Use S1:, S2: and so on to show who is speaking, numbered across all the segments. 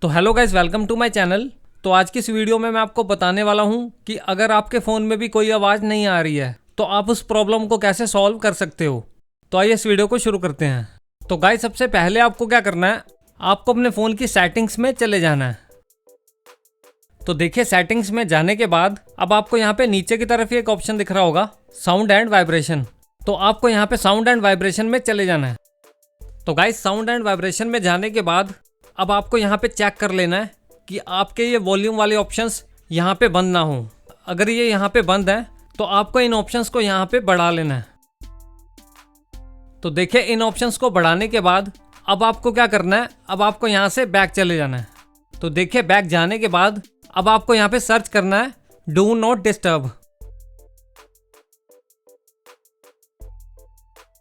S1: तो hello guys, welcome to my channel. तो आज की इस वीडियो में मैं आपको बताने वाला हूं कि अगर आपके फ़ोन में भी कोई आवाज़ नहीं आ रही है तो आप उस प्रॉब्लम को कैसे सॉल्व कर सकते हो। तो आइए इस वीडियो को शुरू करते हैं। तो गाइस, सबसे पहले आपको क्या करना है, आपको अपने फ़ोन की सेटिंग्स में चले जाना है। तो देखिए, सेटिंग्स में जाने के बाद अब आपको यहाँ पे नीचे की तरफ एक ऑप्शन दिख रहा होगा, साउंड एंड वाइब्रेशन। तो आपको यहाँ पे साउंड एंड वाइब्रेशन में चले जाना है। तो गाइस, साउंड एंड वाइब्रेशन में जाने के बाद अब आपको यहाँ पे चेक कर लेना है कि आपके ये वॉल्यूम वाले ऑप्शंस यहाँ पे बंद ना हो। अगर ये यहाँ पे बंद है तो आपको इन ऑप्शंस को यहाँ पे बढ़ा लेना है। तो देखिए, इन ऑप्शंस को बढ़ाने के बाद अब आपको क्या करना है, अब आपको यहाँ से बैक चले जाना है। तो देखिए, बैक जाने के बाद अब आपको यहाँ पे सर्च करना है डू नॉट डिस्टर्ब।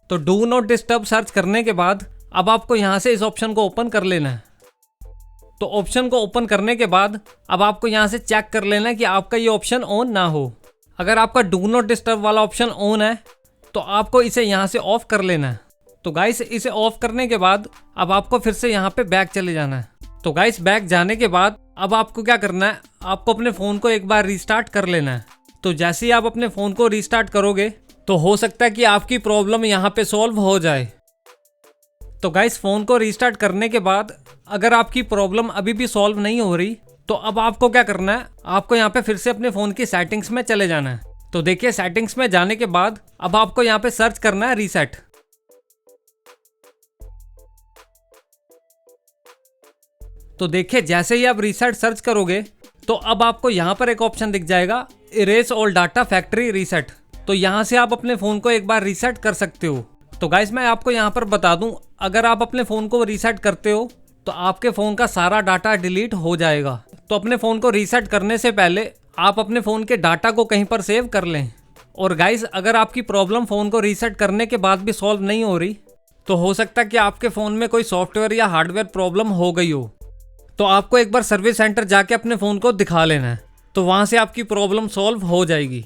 S1: तो डू नॉट डिस्टर्ब सर्च करने के बाद अब आपको यहाँ से इस ऑप्शन को ओपन कर लेना है। तो ऑप्शन को ओपन करने के बाद अब आपको यहाँ से चेक कर लेना है कि आपका ये ऑप्शन ऑन ना हो। अगर आपका डू नॉट डिस्टर्ब वाला ऑप्शन ऑन है तो आपको इसे यहाँ से ऑफ कर लेना है। तो गाइस, इसे ऑफ करने के बाद अब आपको फिर से यहाँ पे बैक चले जाना है। तो गाइस, बैक जाने के बाद अब आपको क्या करना है, आपको अपने फ़ोन को एक बार रीस्टार्ट कर लेना है। तो जैसे ही आप अपने फ़ोन को रीस्टार्ट करोगे तो हो सकता है कि आपकी प्रॉब्लम यहाँ पे सॉल्व हो जाए। तो गाइस, फ़ोन को रीस्टार्ट करने के बाद अगर आपकी प्रॉब्लम अभी भी सॉल्व नहीं हो रही तो अब आपको क्या करना है, आपको यहाँ पे फिर से अपने फ़ोन की सेटिंग्स में चले जाना है। तो देखिए, सेटिंग्स में जाने के बाद अब आपको यहाँ पे सर्च करना है रीसेट। तो देखिए, जैसे ही आप रीसेट सर्च करोगे तो अब आपको यहाँ पर एक ऑप्शन दिख जाएगा, erase all data factory reset. तो यहाँ से आप अपने फ़ोन को एक बार रीसेट कर सकते हो। तो गाइस, मैं आपको यहाँ पर बता दूं, अगर आप अपने फ़ोन को रीसेट करते हो तो आपके फ़ोन का सारा डाटा डिलीट हो जाएगा। तो अपने फ़ोन को रीसेट करने से पहले आप अपने फ़ोन के डाटा को कहीं पर सेव कर लें। और गाइस, अगर आपकी प्रॉब्लम फ़ोन को रीसेट करने के बाद भी सॉल्व नहीं हो रही तो हो सकता है कि आपके फ़ोन में कोई सॉफ्टवेयर या हार्डवेयर प्रॉब्लम हो गई हो। तो आपको एक बार सर्विस सेंटर जाके अपने फ़ोन को दिखा लेना है, तो वहाँ से आपकी प्रॉब्लम सॉल्व हो जाएगी।